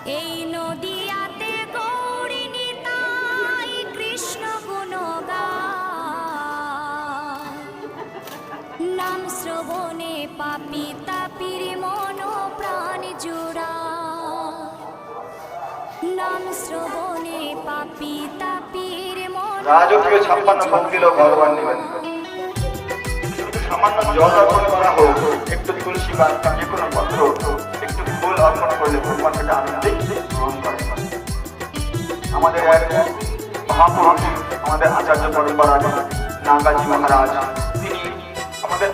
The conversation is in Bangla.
এই নদিয়াতে গৌরী নিতাই কৃষ্ণ গুণগান, নাম শ্রবণে পাপি তাপির মন প্রাণ জোড়া, নাম শ্রবণে পাপি তাপির মন। রাজকীয় 56 ভোগ দিল ভগবান নেবেন, সামান্য জল অর্পণ করা হোক, একটু তুলসী বা যে কোনো পত্র, একটু ফুল অর্পণ করলে ভগবান সেটা আনন্দে গ্রহণ করেন। আমাদের এক মহাপুরুষ, আমাদের আচার্য পরম্পরা নাগাজি মহারাজ, তিনি আমাদের